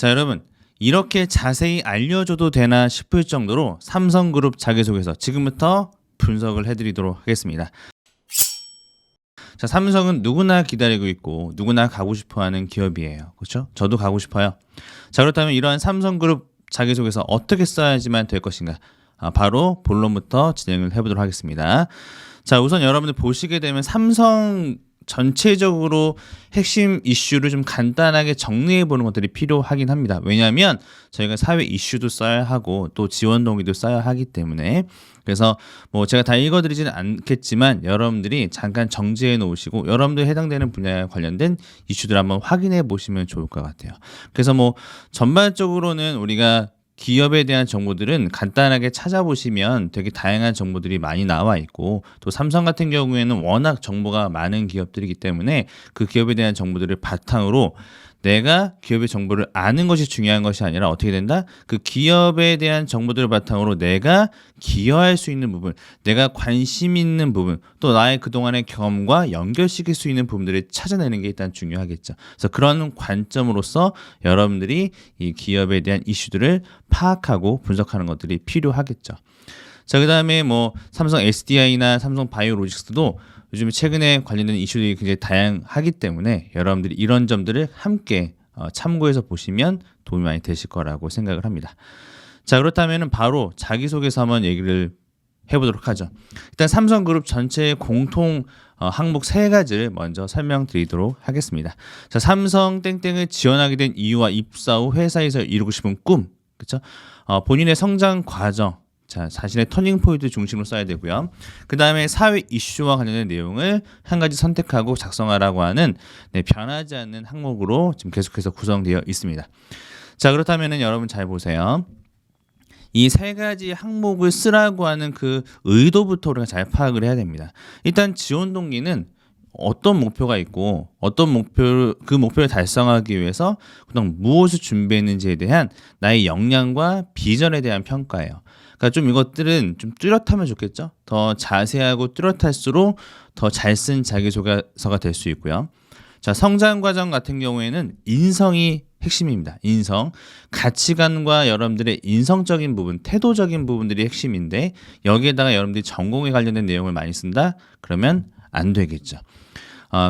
자, 여러분 이렇게 자세히 알려줘도 되나 싶을 정도로 삼성그룹 자기소개서 지금부터 분석을 해드리도록 하겠습니다. 자, 삼성은 누구나 기다리고 있고 누구나 가고 싶어하는 기업이에요. 그렇죠? 저도 가고 싶어요. 자, 그렇다면 이러한 삼성그룹 자기소개서 어떻게 써야지만 될 것인가? 바로 본론부터 진행을 해보도록 하겠습니다. 자, 우선 여러분들 보시게 되면 삼성 전체적으로 핵심 이슈를 좀 간단하게 정리해 보는 것들이 필요하긴 합니다. 왜냐하면 저희가 사회 이슈도 써야 하고 또 지원 동기도 써야 하기 때문에, 그래서 뭐 제가 다 읽어드리지는 않겠지만 여러분들이 잠깐 정지해 놓으시고 여러분들 해당되는 분야에 관련된 이슈들 한번 확인해 보시면 좋을 것 같아요. 그래서 뭐 전반적으로는 우리가 기업에 대한 정보들은 간단하게 찾아보시면 되게 다양한 정보들이 많이 나와 있고, 또 삼성 같은 경우에는 워낙 정보가 많은 기업들이기 때문에 그 기업에 대한 정보들을 바탕으로 내가 기업의 정보를 아는 것이 중요한 것이 아니라 어떻게 된다? 그 기업에 대한 정보들을 바탕으로 내가 기여할 수 있는 부분, 내가 관심 있는 부분, 또 나의 그동안의 경험과 연결시킬 수 있는 부분들을 찾아내는 게 일단 중요하겠죠. 그래서 그런 관점으로서 여러분들이 이 기업에 대한 이슈들을 파악하고 분석하는 것들이 필요하겠죠. 자, 그 다음에 뭐 삼성 SDI나 삼성 바이오로직스도 요즘 최근에 관련된 이슈들이 굉장히 다양하기 때문에 여러분들이 이런 점들을 함께 참고해서 보시면 도움이 많이 되실 거라고 생각을 합니다. 자, 그렇다면 바로 자기소개서 한번 얘기를 해보도록 하죠. 일단 삼성그룹 전체의 공통 항목 3가지를 먼저 설명드리도록 하겠습니다. 자, 삼성 땡땡을 지원하게 된 이유와 입사 후 회사에서 이루고 싶은 꿈, 그렇죠? 본인의 성장 과정, 자, 자신의 터닝 포인트 중심으로 써야 되고요. 그 다음에 사회 이슈와 관련된 내용을 한 가지 선택하고 작성하라고 하는 변하지 않는 항목으로 지금 계속해서 구성되어 있습니다. 자, 그렇다면 여러분 잘 보세요. 이 3가지 항목을 쓰라고 하는 그 의도부터 우리가 잘 파악을 해야 됩니다. 일단 지원 동기는 어떤 목표가 있고 그 목표를 달성하기 위해서 그동안 무엇을 준비했는지에 대한 나의 역량과 비전에 대한 평가예요. 그러니까 좀 이것들은 좀 뚜렷하면 좋겠죠. 더 자세하고 뚜렷할수록 더 잘 쓴 자기소개서가 될 수 있고요. 자, 성장 과정 같은 경우에는 인성이 핵심입니다. 인성, 가치관과 여러분들의 인성적인 부분, 태도적인 부분들이 핵심인데 여기에다가 여러분들이 전공에 관련된 내용을 많이 쓴다? 그러면 안 되겠죠.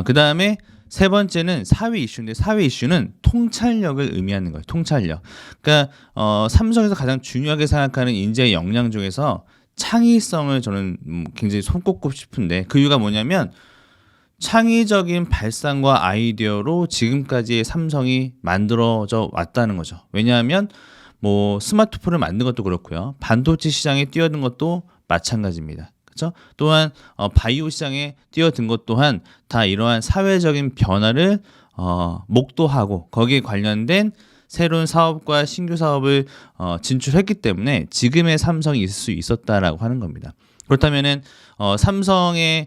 그 다음에 3번째는 사회 이슈인데 사회 이슈는 통찰력을 의미하는 거예요. 통찰력. 그러니까 삼성에서 가장 중요하게 생각하는 인재 역량 중에서 창의성을 저는 굉장히 손꼽고 싶은데, 그 이유가 뭐냐면 창의적인 발상과 아이디어로 지금까지 삼성이 만들어져 왔다는 거죠. 왜냐하면 뭐 스마트폰을 만든 것도 그렇고요. 반도체 시장에 뛰어든 것도 마찬가지입니다. 그렇죠? 또한 바이오 시장에 뛰어든 것 또한 다 이러한 사회적인 변화를 목도하고 거기에 관련된 새로운 사업과 신규 사업을 진출했기 때문에 지금의 삼성이 있을 수 있었다라고 하는 겁니다. 그렇다면은 삼성의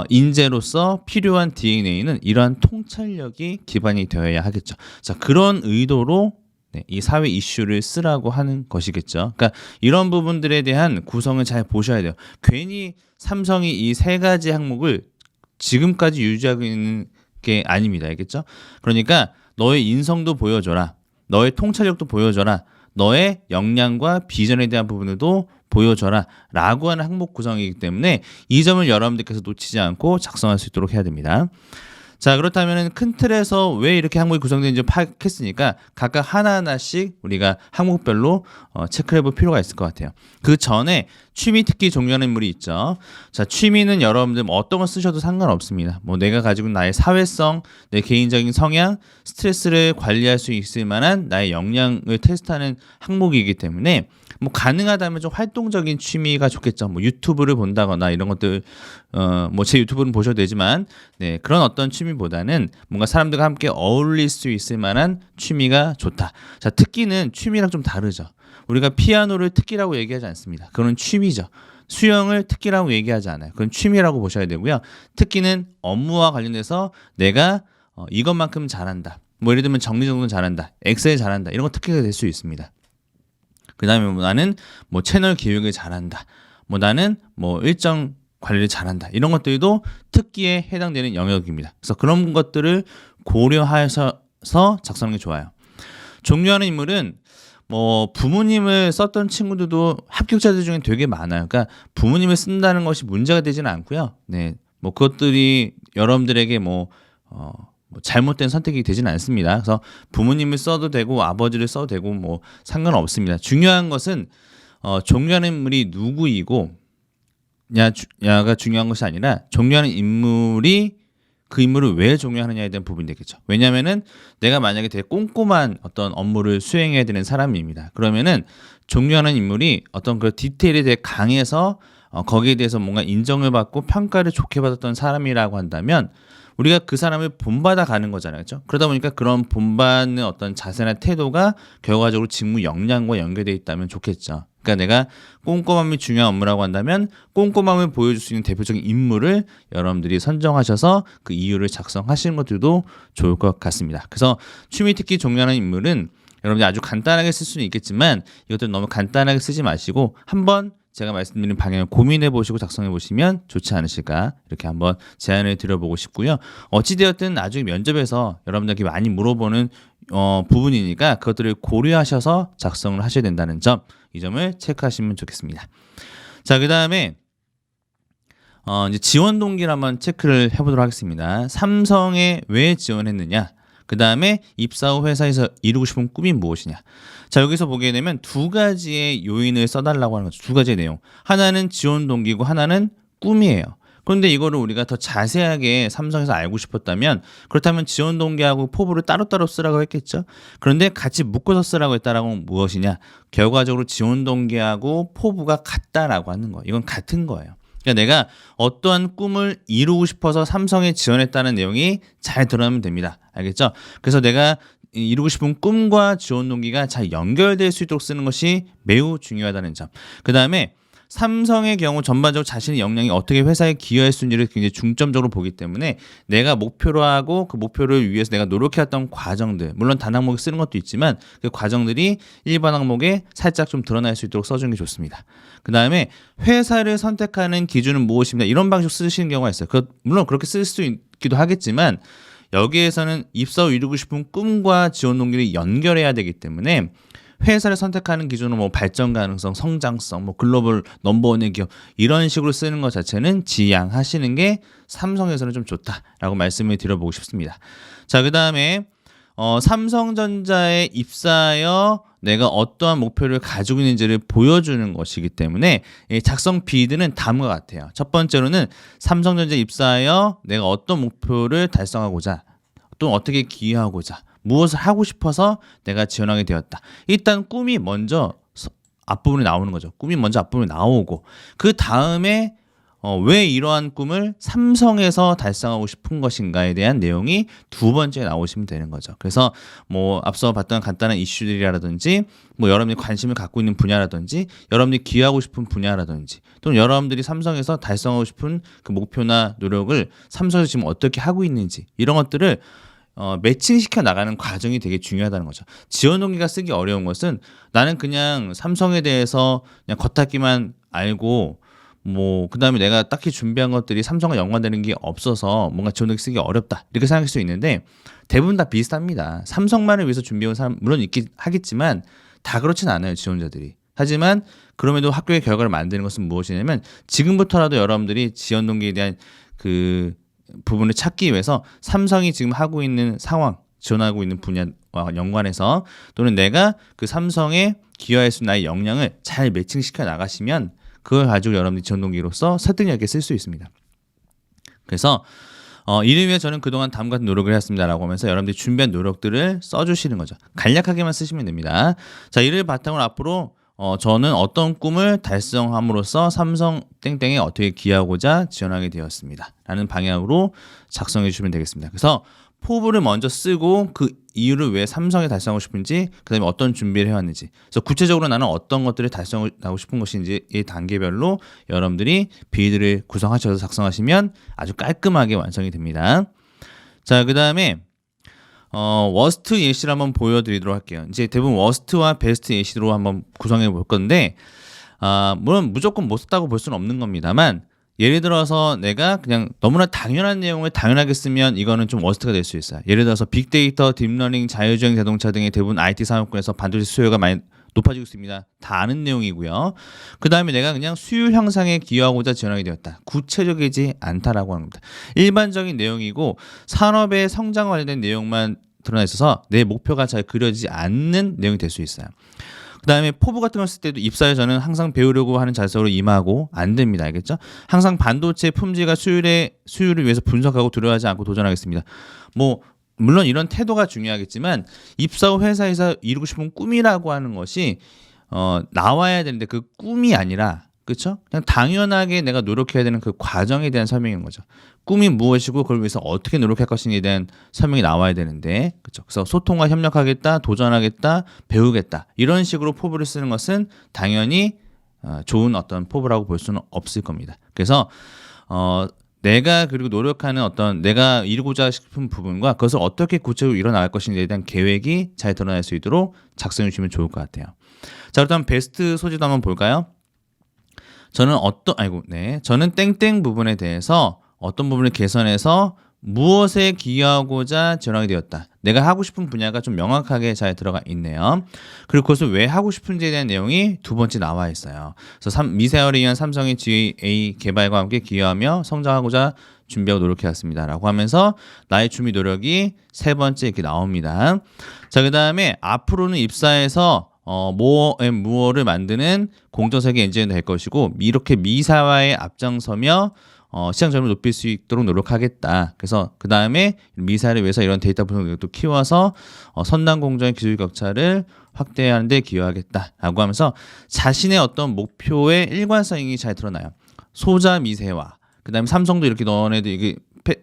인재로서 필요한 DNA는 이러한 통찰력이 기반이 되어야 하겠죠. 자, 그런 의도로 이 사회 이슈를 쓰라고 하는 것이겠죠. 그러니까 이런 부분들에 대한 구성을 잘 보셔야 돼요. 괜히 삼성이 이 3가지 항목을 지금까지 유지하고 있는 게 아닙니다. 알겠죠? 그러니까 너의 인성도 보여줘라. 너의 통찰력도 보여줘라. 너의 역량과 비전에 대한 부분도 보여줘라 라고 하는 항목 구성이기 때문에 이 점을 여러분들께서 놓치지 않고 작성할 수 있도록 해야 됩니다. 자, 그렇다면 큰 틀에서 왜 이렇게 항목이 구성되는지 파악했으니까 각각 하나하나씩 우리가 항목별로 체크해 볼 필요가 있을 것 같아요. 그 전에 취미 특기 종류하는 인물이 있죠. 자, 취미는 여러분들 어떤 걸 쓰셔도 상관없습니다. 뭐 내가 가지고 있는 나의 사회성, 내 개인적인 성향, 스트레스를 관리할 수 있을 만한 나의 역량을 테스트하는 항목이기 때문에 뭐 가능하다면 좀 활동적인 취미가 좋겠죠. 뭐 유튜브를 본다거나 이런 것들, 뭐 제 유튜브는 보셔도 되지만, 그런 어떤 취미보다는 뭔가 사람들과 함께 어울릴 수 있을 만한 취미가 좋다. 자, 특기는 취미랑 좀 다르죠. 우리가 피아노를 특기라고 얘기하지 않습니다. 그건 취미죠. 수영을 특기라고 얘기하지 않아요. 그건 취미라고 보셔야 되고요. 특기는 업무와 관련돼서 내가 이것만큼 잘한다. 뭐 예를 들면 정리정돈 잘한다. 엑셀 잘한다. 이런 거 특기가 될 수 있습니다. 그 다음에 뭐 나는 뭐 채널 기획을 잘한다. 뭐 나는 뭐 일정 관리를 잘한다. 이런 것들도 특기에 해당되는 영역입니다. 그래서 그런 것들을 고려해서 작성하는 게 좋아요. 존경하는 인물은 뭐 부모님을 썼던 친구들도 합격자들 중에 되게 많아요. 그러니까 부모님을 쓴다는 것이 문제가 되지는 않고요. 네, 뭐 그것들이 여러분들에게 뭐 잘못된 선택이 되지는 않습니다. 그래서 부모님을 써도 되고 아버지를 써도 되고 뭐 상관없습니다. 중요한 것은 존경하는 인물이 누구이고 야가 중요한 것이 아니라 존경하는 인물이 그 인물을 왜 존경하느냐에 대한 부분이 되겠죠. 왜냐하면은 내가 만약에 되게 꼼꼼한 어떤 업무를 수행해야 되는 사람입니다. 그러면은 존경하는 인물이 어떤 그 디테일에 대해 강해서 거기에 대해서 뭔가 인정을 받고 평가를 좋게 받았던 사람이라고 한다면 우리가 그 사람을 본받아 가는 거잖아요. 그렇죠? 그러다 보니까 그런 본받는 어떤 자세나 태도가 결과적으로 직무 역량과 연결되어 있다면 좋겠죠. 그러니까 내가 꼼꼼함이 중요한 업무라고 한다면 꼼꼼함을 보여줄 수 있는 대표적인 인물을 여러분들이 선정하셔서 그 이유를 작성하시는 것들도 좋을 것 같습니다. 그래서 취미 특기 존경하는 인물은 여러분들이 아주 간단하게 쓸 수는 있겠지만 이것들 너무 간단하게 쓰지 마시고 한번 제가 말씀드린 방향을 고민해 보시고 작성해 보시면 좋지 않으실까 이렇게 한번 제안을 드려보고 싶고요. 어찌되었든 나중에 면접에서 여러분들에게 많이 물어보는 부분이니까 그것들을 고려하셔서 작성을 하셔야 된다는 점, 이 점을 체크하시면 좋겠습니다. 자, 그 다음에 이제 지원 동기를 한번 체크를 해보도록 하겠습니다. 삼성에 왜 지원했느냐? 그 다음에 입사 후 회사에서 이루고 싶은 꿈이 무엇이냐. 자, 여기서 보게 되면 두 가지의 요인을 써달라고 하는 거죠. 두 가지의 내용. 하나는 지원 동기고 하나는 꿈이에요. 그런데 이거를 우리가 더 자세하게 삼성에서 알고 싶었다면 그렇다면 지원 동기하고 포부를 따로따로 쓰라고 했겠죠. 그런데 같이 묶어서 쓰라고 했다라고 하면 무엇이냐. 결과적으로 지원 동기하고 포부가 같다라고 하는 거예요. 이건 같은 거예요. 그러니까 내가 어떠한 꿈을 이루고 싶어서 삼성에 지원했다는 내용이 잘 드러나면 됩니다. 알겠죠? 그래서 내가 이루고 싶은 꿈과 지원 동기가 잘 연결될 수 있도록 쓰는 것이 매우 중요하다는 점. 그 다음에 삼성의 경우 전반적으로 자신의 역량이 어떻게 회사에 기여할 수 있는지를 굉장히 중점적으로 보기 때문에 내가 목표로 하고 그 목표를 위해서 내가 노력해왔던 과정들, 물론 단 항목에 쓰는 것도 있지만 그 과정들이 일반 항목에 살짝 좀 드러날 수 있도록 써주는 게 좋습니다. 그 다음에 회사를 선택하는 기준은 무엇입니다. 이런 방식 쓰시는 경우가 있어요. 물론 그렇게 쓸 수 있기도 하겠지만 여기에서는 입사 후 이루고 싶은 꿈과 지원 동기를 연결해야 되기 때문에 회사를 선택하는 기준은 뭐 발전 가능성, 성장성, 뭐 글로벌 넘버원의 기업 이런 식으로 쓰는 것 자체는 지양하시는 게 삼성에서는 좀 좋다라고 말씀을 드려보고 싶습니다. 자, 그 다음에 삼성전자에 입사하여 내가 어떠한 목표를 가지고 있는지를 보여주는 것이기 때문에 작성 비드는 다음과 같아요. 첫 번째로는 삼성전자에 입사하여 내가 어떤 목표를 달성하고자 또 어떻게 기여하고자 무엇을 하고 싶어서 내가 지원하게 되었다. 일단 꿈이 먼저 앞부분에 나오는 거죠. 꿈이 먼저 앞부분에 나오고 그 다음에 왜 이러한 꿈을 삼성에서 달성하고 싶은 것인가에 대한 내용이 두 번째 나오시면 되는 거죠. 그래서 뭐 앞서 봤던 간단한 이슈들이라든지 뭐 여러분이 관심을 갖고 있는 분야라든지 여러분이 기여하고 싶은 분야라든지 또는 여러분들이 삼성에서 달성하고 싶은 그 목표나 노력을 삼성에서 지금 어떻게 하고 있는지 이런 것들을 매칭시켜 나가는 과정이 되게 중요하다는 거죠. 지원 동기가 쓰기 어려운 것은 나는 그냥 삼성에 대해서 그냥 겉핥기만 알고 뭐 그다음에 내가 딱히 준비한 것들이 삼성과 연관되는 게 없어서 뭔가 지원 동기 쓰기 어렵다 이렇게 생각할 수 있는데 대부분 다 비슷합니다. 삼성만을 위해서 준비해온 사람 물론 있긴 하겠지만 다 그렇진 않아요. 지원자들이. 하지만 그럼에도 학교의 결과를 만드는 것은 무엇이냐면 지금부터라도 여러분들이 지원 동기에 대한 그 부분을 찾기 위해서 삼성이 지금 하고 있는 상황, 지원하고 있는 분야와 연관해서 또는 내가 그 삼성에 기여할 수 있는 나의 역량을 잘 매칭시켜 나가시면 그걸 가지고 여러분들이 지원 동기로서 설득력 있게 쓸 수 있습니다. 그래서 이를 위해 저는 그동안 다음과 같은 노력을 했습니다라고 하면서 여러분들이 준비한 노력들을 써주시는 거죠. 간략하게만 쓰시면 됩니다. 자, 이를 바탕으로 앞으로 저는 어떤 꿈을 달성함으로써 삼성 땡땡에 어떻게 기여하고자 지원하게 되었습니다. 라는 방향으로 작성해 주시면 되겠습니다. 그래서 포부를 먼저 쓰고 그 이유를 왜 삼성에 달성하고 싶은지 그 다음에 어떤 준비를 해왔는지 그래서 구체적으로 나는 어떤 것들을 달성하고 싶은 것인지 이 단계별로 여러분들이 비드를 구성하셔서 작성하시면 아주 깔끔하게 완성이 됩니다. 자, 그 다음에 워스트 예시를 한번 보여드리도록 할게요. 이제 대부분 워스트와 베스트 예시로 한번 구성해 볼 건데 물론 무조건 못 썼다고 볼 수는 없는 겁니다만 예를 들어서 내가 그냥 너무나 당연한 내용을 당연하게 쓰면 이거는 좀 워스트가 될 수 있어요. 예를 들어서 빅데이터, 딥러닝, 자율주행 자동차 등의 대부분 IT 산업군에서 반도체 수요가 많이 높아지고 있습니다. 다 아는 내용이고요. 그 다음에 내가 그냥 수요 향상에 기여하고자 지원하게 되었다. 구체적이지 않다라고 하는 겁니다. 일반적인 내용이고 산업의 성장 관련된 내용만 드러나 있어서 내 목표가 잘 그려지지 않는 내용이 될 수 있어요. 그 다음에 포부 같은 걸 쓸 때도 입사에 저는 항상 배우려고 하는 자세로 임하고 안 됩니다. 알겠죠? 항상 반도체 품질과 수율을 위해서 분석하고 두려워하지 않고 도전하겠습니다. 뭐 물론 이런 태도가 중요하겠지만 입사 후 회사에서 이루고 싶은 꿈이라고 하는 것이 나와야 되는데 그 꿈이 아니라 그렇죠? 그냥 당연하게 내가 노력해야 되는 그 과정에 대한 설명인 거죠. 꿈이 무엇이고 그걸 위해서 어떻게 노력할 것인지에 대한 설명이 나와야 되는데 그렇죠? 그래서 소통과 협력하겠다, 도전하겠다, 배우겠다 이런 식으로 포부를 쓰는 것은 당연히 좋은 어떤 포부라고 볼 수는 없을 겁니다. 그래서 내가 그리고 노력하는 어떤 내가 이루고자 싶은 부분과 그것을 어떻게 구체적으로 이뤄나갈 것인지에 대한 계획이 잘 드러날 수 있도록 작성해 주시면 좋을 것 같아요. 자, 그렇다면 베스트 소지도 한번 볼까요? 저는 땡땡 부분에 대해서 어떤 부분을 개선해서 무엇에 기여하고자 지원하게 되었다. 내가 하고 싶은 분야가 좀 명확하게 잘 들어가 있네요. 그리고 그것을 왜 하고 싶은지에 대한 내용이 두 번째 나와 있어요. 그래서 미세화를 위한 삼성의 GA 개발과 함께 기여하며 성장하고자 준비하고 노력해왔습니다. 라고 하면서 나의 준비 노력이 세 번째 이렇게 나옵니다. 자, 그 다음에 앞으로는 입사해서 무어를 만드는 공정세계 엔지니어가 될 것이고 이렇게 미사화에 앞장서며 시장 점유율을 높일 수 있도록 노력하겠다. 그래서 그 다음에 미사를 위해서 이런 데이터 분석 능력도 키워서 선단 공정의 기술 격차를 확대하는 데 기여하겠다라고 하면서 자신의 어떤 목표의 일관성이 잘 드러나요. 소자 미세화. 그 다음에 삼성도 이렇게 너네들 이게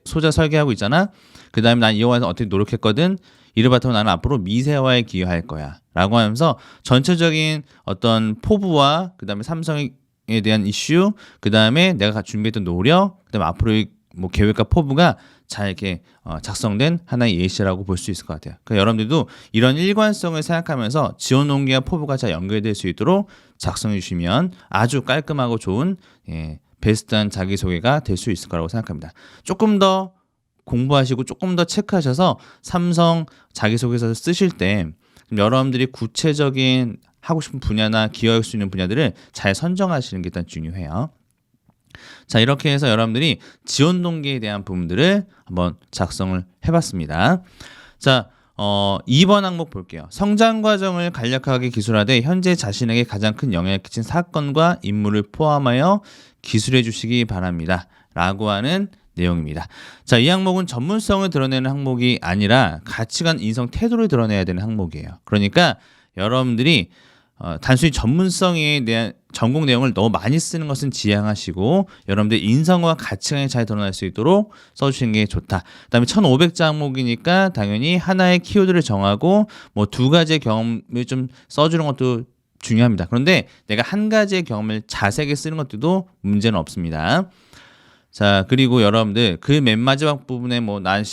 소자 설계하고 있잖아. 그 다음에 난 이거에서 어떻게 노력했거든. 이를 바탕으로 나는 앞으로 미세화에 기여할 거야. 라고 하면서 전체적인 어떤 포부와 그 다음에 삼성에 대한 이슈, 그 다음에 내가 준비했던 노력, 그 다음에 앞으로의 뭐 계획과 포부가 잘 이렇게 작성된 하나의 예시라고 볼 수 있을 것 같아요. 그러니까 여러분들도 이런 일관성을 생각하면서 지원 동기와 포부가 잘 연결될 수 있도록 작성해 주시면 아주 깔끔하고 좋은 베스트한 자기소개가 될 수 있을 거라고 생각합니다. 조금 더 공부하시고 조금 더 체크하셔서 삼성 자기소개서 쓰실 때 여러분들이 구체적인 하고 싶은 분야나 기여할 수 있는 분야들을 잘 선정하시는 게 일단 중요해요. 자, 이렇게 해서 여러분들이 지원 동기에 대한 부분들을 한번 작성을 해봤습니다. 자, 2번 항목 볼게요. 성장 과정을 간략하게 기술하되 현재 자신에게 가장 큰 영향을 끼친 사건과 인물을 포함하여 기술해 주시기 바랍니다. 라고 하는 내용입니다. 자, 이 항목은 전문성을 드러내는 항목이 아니라 가치관, 인성, 태도를 드러내야 되는 항목이에요. 그러니까 여러분들이 단순히 전문성에 대한 전공 내용을 너무 많이 쓰는 것은 지양하시고 여러분들 인성과 가치관이 잘 드러날 수 있도록 써주시는 게 좋다. 그 다음에 1500자 항목이니까 당연히 하나의 키워드를 정하고 뭐 두 가지의 경험을 좀 써주는 것도 중요합니다. 그런데 내가 한 가지의 경험을 자세하게 쓰는 것도 문제는 없습니다. 자, 그리고 여러분들 그 맨 마지막 부분에 뭐 나의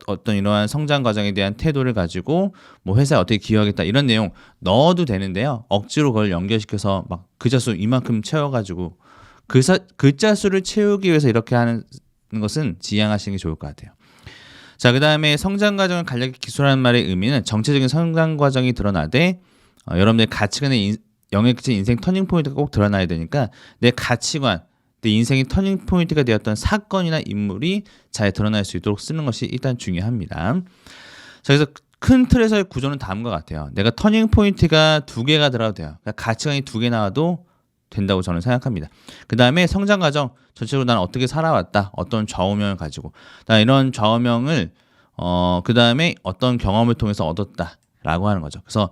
어떤 이러한 성장 과정에 대한 태도를 가지고 뭐 회사에 어떻게 기여하겠다 이런 내용 넣어도 되는데요. 억지로 그걸 연결시켜서 막 글자 수 이만큼 채워가지고 글자 수를 채우기 위해서 이렇게 하는 것은 지양하시는 게 좋을 것 같아요. 자, 그 다음에 성장 과정을 간략히 기술하는 말의 의미는 정체적인 성장 과정이 드러나되 여러분들의 가치관에 영향을 끼친 인생 터닝 포인트가 꼭 드러나야 되니까 내 가치관 내 인생의 터닝 포인트가 되었던 사건이나 인물이 잘 드러날 수 있도록 쓰는 것이 일단 중요합니다. 자, 그래서 큰 틀에서의 구조는 다음과 같아요. 내가 터닝 포인트가 2개가 들어도 돼요. 그러니까 가치관이 2개 나와도 된다고 저는 생각합니다. 그 다음에 성장 과정 전체적으로 나는 어떻게 살아왔다. 어떤 좌우명을 가지고 이런 좌우명을 그 다음에 어떤 경험을 통해서 얻었다라고 하는 거죠. 그래서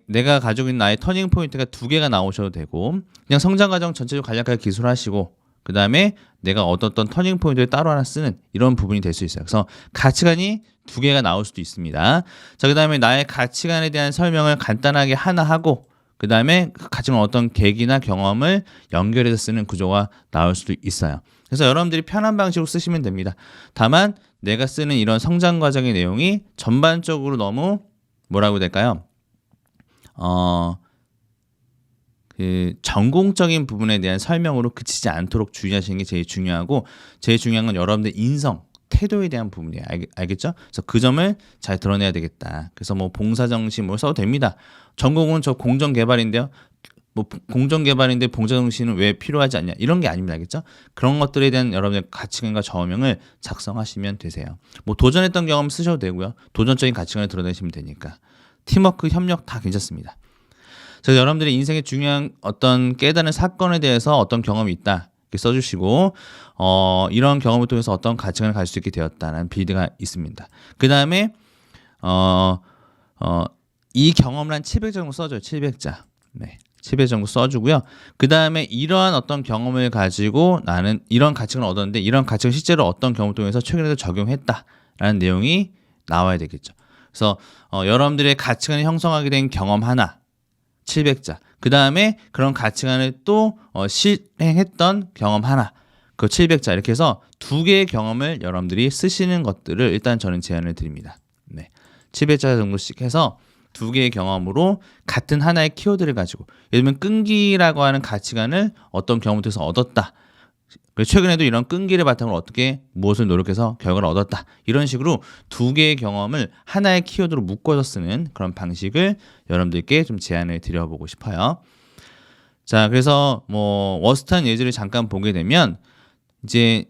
내가 가지고 있는 나의 터닝 포인트가 2개가 나오셔도 되고 그냥 성장 과정 전체적으로 간략하게 기술하시고 그 다음에 내가 얻었던 터닝 포인트를 따로 하나 쓰는 이런 부분이 될 수 있어요. 그래서 가치관이 2개가 나올 수도 있습니다. 자, 그 다음에 나의 가치관에 대한 설명을 간단하게 하나 하고 그 다음에 그 가치관 어떤 계기나 경험을 연결해서 쓰는 구조가 나올 수도 있어요. 그래서 여러분들이 편한 방식으로 쓰시면 됩니다. 다만 내가 쓰는 이런 성장 과정의 내용이 전반적으로 너무 뭐라고 해야 될까요? 그 전공적인 부분에 대한 설명으로 그치지 않도록 주의하시는 게 제일 중요하고, 제일 중요한 건 여러분들 인성, 태도에 대한 부분이에요. 알겠죠? 그래서 그 점을 잘 드러내야 되겠다. 그래서 뭐 봉사정신 뭐 써도 됩니다. 전공은 저 공정개발인데요. 뭐 공정개발인데 봉사정신은 왜 필요하지 않냐, 이런 게 아닙니다. 알겠죠? 그런 것들에 대한 여러분의 가치관과 저명을 작성하시면 되세요. 뭐 도전했던 경험 쓰셔도 되고요. 도전적인 가치관을 드러내시면 되니까. 팀워크, 협력 다 괜찮습니다. 그래서 여러분들이 인생에 중요한 어떤 깨달은 사건에 대해서 어떤 경험이 있다 이렇게 써주시고, 이런 경험을 통해서 어떤 가치관을 가질 수 있게 되었다는 빌드가 있습니다. 그 다음에 이 경험을 한 700자 정도 써줘요. 700자. 네. 700 정도 써주고요. 그 다음에 이러한 어떤 경험을 가지고 나는 이런 가치관을 얻었는데, 이런 가치관을 실제로 어떤 경험을 통해서 최근에도 적용했다라는 내용이 나와야 되겠죠. 그래서 여러분들의 가치관을 형성하게 된 경험 하나, 700자. 그 다음에 그런 가치관을 또 실행했던 경험 하나, 그 700자. 이렇게 해서 2개의 경험을 여러분들이 쓰시는 것들을 일단 저는 제안을 드립니다. 네. 700자 정도씩 해서 2개의 경험으로 같은 하나의 키워드를 가지고, 예를 들면 끈기라고 하는 가치관을 어떤 경험을 통해서 얻었다. 최근에도 이런 끈기를 바탕으로 어떻게 무엇을 노력해서 결과를 얻었다. 이런 식으로 2개의 경험을 하나의 키워드로 묶어서 쓰는 그런 방식을 여러분들께 좀 제안을 드려보고 싶어요. 자, 그래서 뭐 워스트한 예제를 잠깐 보게 되면, 이제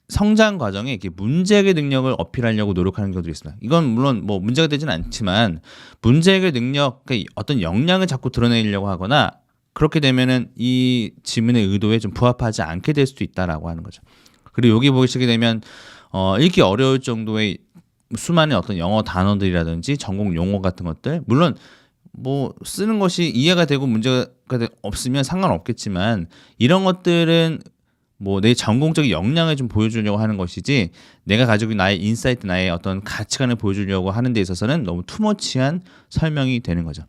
성장 과정에 이렇게 문제해결 능력을 어필하려고 노력하는 경우도 있습니다. 이건 물론 뭐 문제가 되지는 않지만, 문제해결 능력, 그러니까 어떤 역량을 자꾸 드러내려고 하거나, 그렇게 되면은 이 지문의 의도에 좀 부합하지 않게 될 수도 있다라고 하는 거죠. 그리고 여기 보시게 되면 읽기 어려울 정도의 수많은 어떤 영어 단어들이라든지 전공 용어 같은 것들, 물론 뭐 쓰는 것이 이해가 되고 문제가 없으면 상관없겠지만, 이런 것들은 뭐 내 전공적인 역량을 좀 보여주려고 하는 것이지, 내가 가지고 있는 나의 인사이트, 나의 어떤 가치관을 보여주려고 하는 데 있어서는 너무 투머치한 설명이 되는 거죠.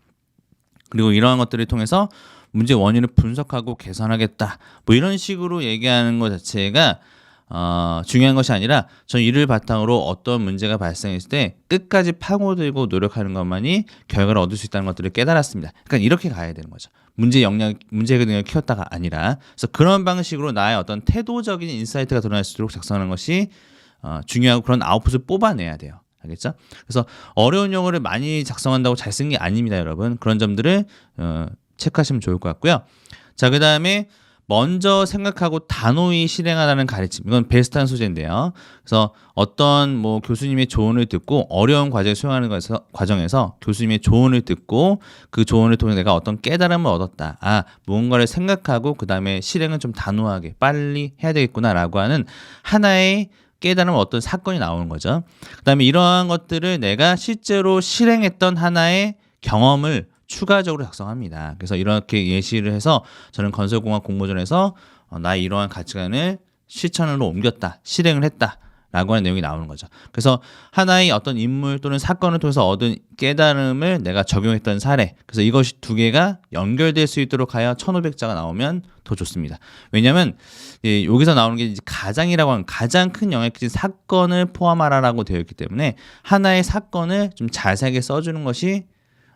그리고 이러한 것들을 통해서 문제 원인을 분석하고 개선하겠다, 뭐 이런 식으로 얘기하는 것 자체가 중요한 것이 아니라, 저는 이를 바탕으로 어떤 문제가 발생했을 때 끝까지 파고들고 노력하는 것만이 결과를 얻을 수 있다는 것들을 깨달았습니다. 그러니까 이렇게 가야 되는 거죠. 문제 해결 능력을 키웠다가 아니라. 그래서 그런 방식으로 나의 어떤 태도적인 인사이트가 드러날 수 있도록 작성하는 것이 중요하고, 그런 아웃풋을 뽑아내야 돼요. 알겠죠? 그래서 어려운 용어를 많이 작성한다고 잘 쓴 게 아닙니다, 여러분. 그런 점들을 체크하시면 좋을 것 같고요. 자, 그 다음에 먼저 생각하고 단호히 실행하라는 가르침. 이건 베스트한 소재인데요. 그래서 어떤 뭐 교수님의 조언을 듣고 어려운 과제를 수행하는 과정에서 교수님의 조언을 듣고 그 조언을 통해 내가 어떤 깨달음을 얻었다. 무언가를 생각하고 그 다음에 실행은 좀 단호하게 빨리 해야 되겠구나라고 하는 하나의 깨달음, 어떤 사건이 나오는 거죠. 그 다음에 이러한 것들을 내가 실제로 실행했던 하나의 경험을 추가적으로 작성합니다. 그래서 이렇게 예시를 해서, 저는 건설공학 공모전에서 나의 이러한 가치관을 실천으로 옮겼다, 실행을 했다 라고 하는 내용이 나오는 거죠. 그래서 하나의 어떤 인물 또는 사건을 통해서 얻은 깨달음을 내가 적용했던 사례, 그래서 이것이 2개가 연결될 수 있도록 하여 1500자가 나오면 더 좋습니다. 왜냐하면 여기서 나오는 게 이제 가장이라고 하는 가장 큰 영향을 끼친 사건을 포함하라고 되어 있기 때문에, 하나의 사건을 좀 자세하게 써주는 것이,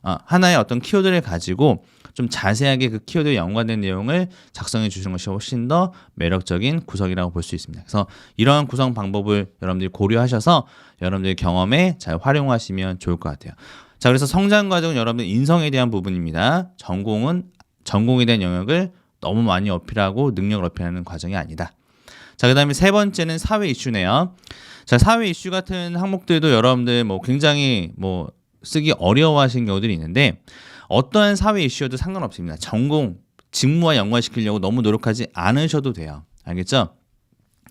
하나의 어떤 키워드를 가지고 좀 자세하게 그 키워드에 연관된 내용을 작성해 주시는 것이 훨씬 더 매력적인 구성이라고 볼 수 있습니다. 그래서 이러한 구성 방법을 여러분들이 고려하셔서 여러분들의 경험에 잘 활용하시면 좋을 것 같아요. 자, 그래서 성장 과정은 여러분들 인성에 대한 부분입니다. 전공에 대한 영역을 너무 많이 어필하고 능력을 어필하는 과정이 아니다. 자, 그 다음에 3번째는 사회 이슈네요. 자, 사회 이슈 같은 항목들도 여러분들 뭐 굉장히 뭐 쓰기 어려워하시는 경우들이 있는데, 어떠한 사회 이슈여도 상관없습니다. 전공, 직무와 연관시키려고 너무 노력하지 않으셔도 돼요. 알겠죠?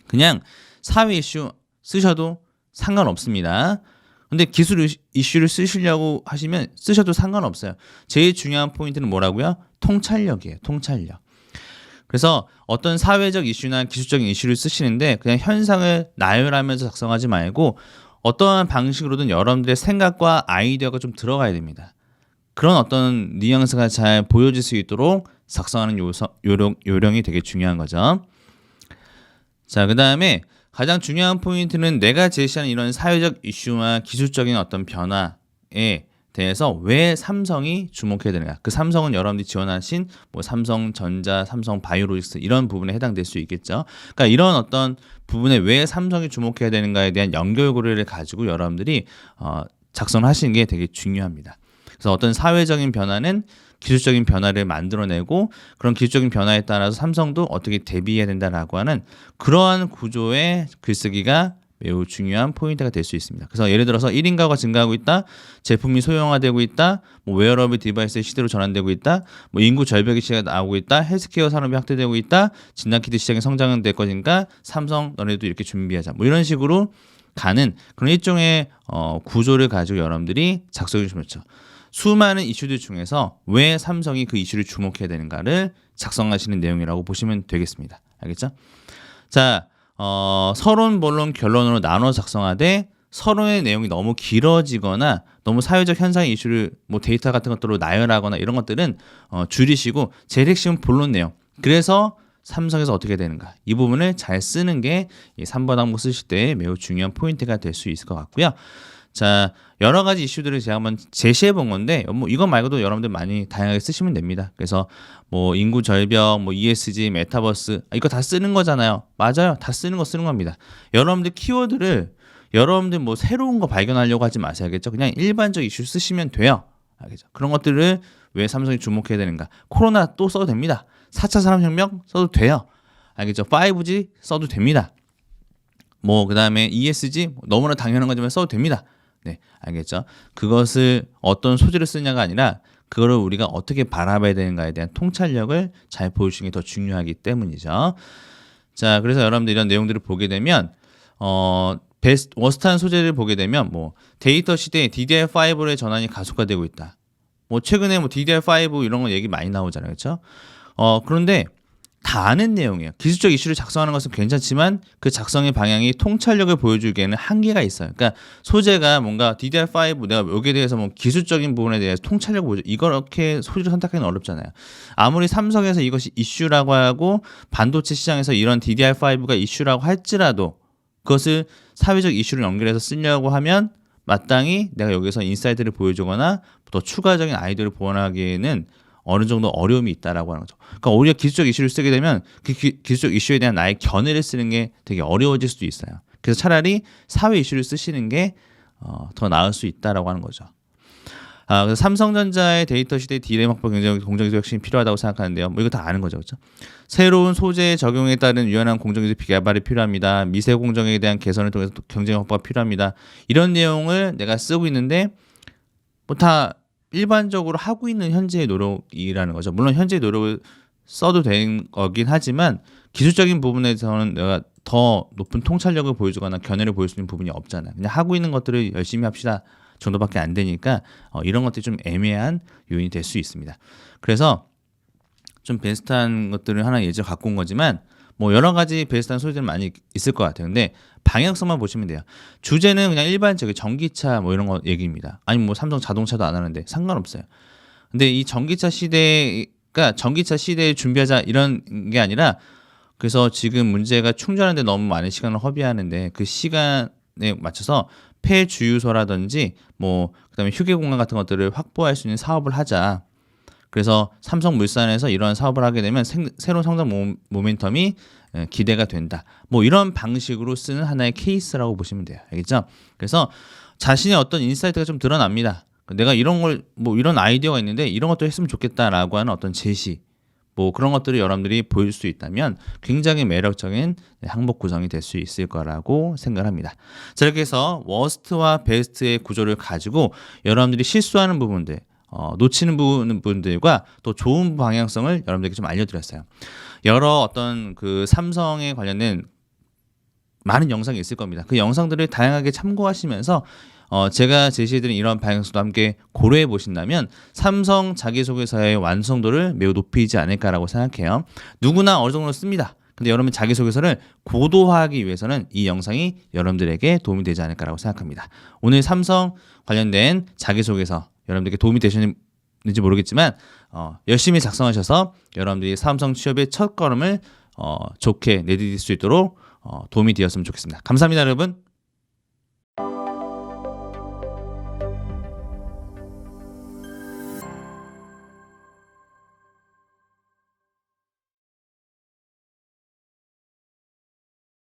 그냥 사회 이슈 쓰셔도 상관없습니다. 근데 기술 이슈를 쓰시려고 하시면 쓰셔도 상관없어요. 제일 중요한 포인트는 뭐라고요? 통찰력이에요. 통찰력. 그래서 어떤 사회적 이슈나 기술적인 이슈를 쓰시는데 그냥 현상을 나열하면서 작성하지 말고, 어떠한 방식으로든 여러분들의 생각과 아이디어가 좀 들어가야 됩니다. 그런 어떤 뉘앙스가 잘 보여질 수 있도록 작성하는 요령이 되게 중요한 거죠. 자, 그 다음에 가장 중요한 포인트는 내가 제시하는 이런 사회적 이슈와 기술적인 어떤 변화에 대해서 왜 삼성이 주목해야 되는가? 그 삼성은 여러분들이 지원하신 뭐 삼성전자, 삼성바이오로직스 이런 부분에 해당될 수 있겠죠. 그러니까 이런 어떤 부분에 왜 삼성이 주목해야 되는가에 대한 연결고리를 가지고 여러분들이 작성하시는 게 되게 중요합니다. 그래서 어떤 사회적인 변화는 기술적인 변화를 만들어내고 그런 기술적인 변화에 따라서 삼성도 어떻게 대비해야 된다라고 하는 그러한 구조의 글쓰기가 매우 중요한 포인트가 될 수 있습니다. 그래서 예를 들어서 1인 가구가 증가하고 있다, 제품이 소형화되고 있다, 뭐 웨어러블 디바이스의 시대로 전환되고 있다, 뭐 인구 절벽의 시대가 나오고 있다, 헬스케어 산업이 확대되고 있다, 진단키트 시장이 성장은 될 것이니까 삼성 너네도 이렇게 준비하자. 뭐 이런 식으로 가는 그런 일종의 구조를 가지고 여러분들이 작성해 주시면 좋죠. 수많은 이슈들 중에서 왜 삼성이 그 이슈를 주목해야 되는가를 작성하시는 내용이라고 보시면 되겠습니다. 알겠죠? 자, 서론, 본론, 결론으로 나눠 작성하되 서론의 내용이 너무 길어지거나 너무 사회적 현상의 이슈를 뭐 데이터 같은 것들로 나열하거나 이런 것들은 줄이시고 제일 핵심은 본론 내용. 그래서 삼성에서 어떻게 되는가 이 부분을 잘 쓰는 게 이 3번 항목 쓰실 때 매우 중요한 포인트가 될 수 있을 것 같고요. 자, 여러 가지 이슈들을 제가 한번 제시해 본 건데 뭐 이것 말고도 여러분들 많이 다양하게 쓰시면 됩니다. 그래서 뭐 인구 절벽, 뭐 ESG, 메타버스 이거 다 쓰는 거잖아요. 맞아요. 다 쓰는 겁니다. 여러분들 키워드를 여러분들 뭐 새로운 거 발견하려고 하지 마셔야겠죠. 그냥 일반적 이슈 쓰시면 돼요. 알겠죠? 그런 것들을 왜 삼성이 주목해야 되는가? 코로나 또 써도 됩니다. 4차 산업혁명 써도 돼요. 알겠죠? 5G 써도 됩니다. 뭐 그다음에 ESG 너무나 당연한 거지만 써도 됩니다. 네, 알겠죠? 그것을 어떤 소재를 쓰냐가 아니라 그거를 우리가 어떻게 바라봐야 되는가에 대한 통찰력을 잘 보여주는 게 더 중요하기 때문이죠. 자, 그래서 여러분들 이런 내용들을 보게 되면 워스트한 소재를 보게 되면 뭐 데이터 시대에 DDR5의 전환이 가속화되고 있다. 뭐 최근에 뭐 DDR5 이런 거 얘기 많이 나오잖아요, 그렇죠? 그런데 다 아는 내용이에요. 기술적 이슈를 작성하는 것은 괜찮지만 그 작성의 방향이 통찰력을 보여주기에는 한계가 있어요. 그러니까 소재가 뭔가 DDR5 내가 여기에 대해서 뭐 기술적인 부분에 대해서 통찰력을 보여줘. 이렇게 소재를 선택하기는 어렵잖아요. 아무리 삼성에서 이것이 이슈라고 하고 반도체 시장에서 이런 DDR5가 이슈라고 할지라도 그것을 사회적 이슈를 연결해서 쓰려고 하면 마땅히 내가 여기서 인사이트를 보여주거나 더 추가적인 아이디어를 보완하기에는 어느 정도 어려움이 있다라고 하는 거죠. 그러니까 오히려 기술적 이슈를 쓰게 되면 그 기술적 이슈에 대한 나의 견해를 쓰는 게 되게 어려워질 수도 있어요. 그래서 차라리 사회 이슈를 쓰시는 게 더 나을 수 있다라고 하는 거죠. 그래서 삼성전자의 데이터 시대 디램 확보 공정기술 혁신이 필요하다고 생각하는데요. 뭐 이거 다 아는 거죠, 그렇죠? 새로운 소재 적용에 따른 유연한 공정기술 개발이 필요합니다. 미세 공정에 대한 개선을 통해서 경쟁 확보가 필요합니다. 이런 내용을 내가 쓰고 있는데 뭐 다 일반적으로 하고 있는 현재의 노력이라는 거죠. 물론 현재의 노력을 써도 되는 거긴 하지만 기술적인 부분에서는 내가 더 높은 통찰력을 보여주거나 견해를 보일 수 있는 부분이 없잖아요. 그냥 하고 있는 것들을 열심히 합시다 정도밖에 안 되니까 이런 것들이 좀 애매한 요인이 될 수 있습니다. 그래서 좀 베스트한 것들을 하나 예제 갖고 온 거지만 뭐 여러 가지 베스트한 소재들 많이 있을 것 같아요. 근데 방향성만 보시면 돼요. 주제는 그냥 일반적인 전기차 뭐 이런 거 얘기입니다. 아니면 뭐 삼성 자동차도 안 하는데 상관없어요. 근데 이 전기차 시대가 전기차 시대에 준비하자 이런 게 아니라 그래서 지금 문제가 충전하는데 너무 많은 시간을 허비하는데 그 시간에 맞춰서 폐주유소라든지 뭐 그다음에 휴게 공간 같은 것들을 확보할 수 있는 사업을 하자. 그래서 삼성물산에서 이러한 사업을 하게 되면 새로운 성장 모멘텀이 기대가 된다. 뭐 이런 방식으로 쓰는 하나의 케이스라고 보시면 돼요. 알겠죠? 그래서 자신의 어떤 인사이트가 좀 드러납니다. 내가 이런 걸 뭐 이런 아이디어가 있는데 이런 것도 했으면 좋겠다라고 하는 어떤 제시 뭐 그런 것들을 여러분들이 보일 수 있다면 굉장히 매력적인 항목 구성이 될 수 있을 거라고 생각합니다. 자, 이렇게 해서 워스트와 베스트의 구조를 가지고 여러분들이 실수하는 부분들 놓치는 부분들과 또 좋은 방향성을 여러분들에게 좀 알려드렸어요. 여러 어떤 그 삼성에 관련된 많은 영상이 있을 겁니다. 그 영상들을 다양하게 참고하시면서 제가 제시해드린 이런 방향성도 함께 고려해 보신다면 삼성 자기소개서의 완성도를 매우 높이지 않을까라고 생각해요. 누구나 어느 정도 씁니다. 근데 여러분 자기소개서를 고도화하기 위해서는 이 영상이 여러분들에게 도움이 되지 않을까라고 생각합니다. 오늘 삼성 관련된 자기소개서 여러분들께 도움이 되셨는지 모르겠지만 열심히 작성하셔서 여러분들이 삼성 취업의 첫 걸음을 좋게 내디딜 수 있도록 도움이 되었으면 좋겠습니다. 감사합니다, 여러분.